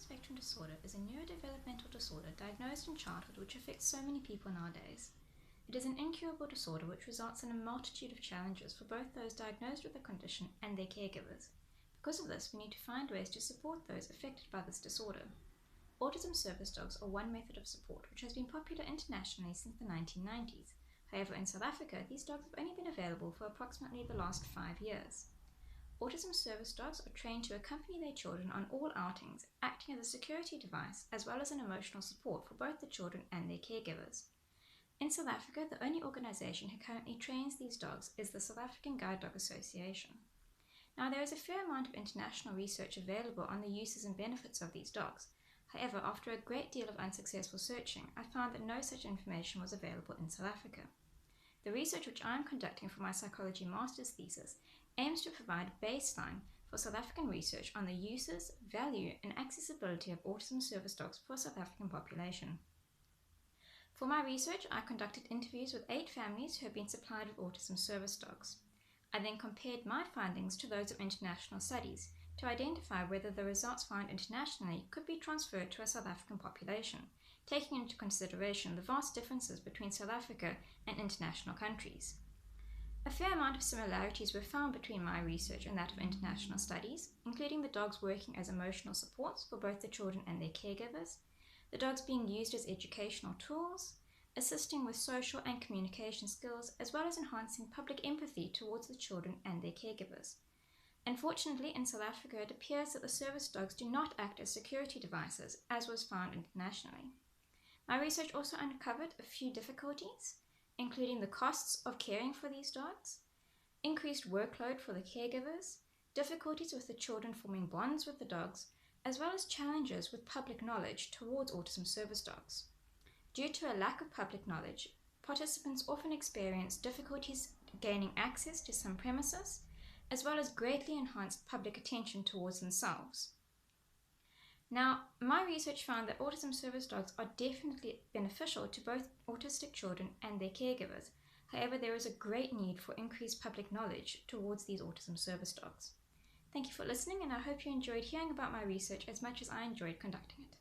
spectrum disorder is a neurodevelopmental disorder diagnosed in childhood which affects so many people nowadays. It is an incurable disorder which results in a multitude of challenges for both those diagnosed with the condition and their caregivers. Because of this, we need to find ways to support those affected by this disorder. Autism service dogs are one method of support which has been popular internationally since the 1990s. However, in South Africa, these dogs have only been available for approximately the last 5 years. Autism service dogs are trained to accompany their children on all outings, acting as a security device as well as an emotional support for both the children and their caregivers. In South Africa, the only organisation who currently trains these dogs is the South African Guide Dog Association. Now, there is a fair amount of international research available on the uses and benefits of these dogs. However, after a great deal of unsuccessful searching, I found that no such information was available in South Africa. The research which I am conducting for my psychology master's thesis aims to provide a baseline for South African research on the uses, value, and accessibility of autism service dogs for the South African population. For my research, I conducted interviews with 8 families who have been supplied with autism service dogs. I then compared my findings to those of international studies to identify whether the results found internationally could be transferred to a South African population, taking into consideration the vast differences between South Africa and international countries. A fair amount of similarities were found between my research and that of international studies, including the dogs working as emotional supports for both the children and their caregivers, the dogs being used as educational tools, assisting with social and communication skills, as well as enhancing public empathy towards the children and their caregivers. Unfortunately, in South Africa, it appears that the service dogs do not act as security devices, as was found internationally. My research also uncovered a few difficulties, including the costs of caring for these dogs, increased workload for the caregivers, difficulties with the children forming bonds with the dogs, as well as challenges with public knowledge towards autism service dogs. Due to a lack of public knowledge, participants often experience difficulties gaining access to some premises, as well as greatly enhanced public attention towards themselves. Now, my research found that autism service dogs are definitely beneficial to both autistic children and their caregivers. However, there is a great need for increased public knowledge towards these autism service dogs. Thank you for listening, and I hope you enjoyed hearing about my research as much as I enjoyed conducting it.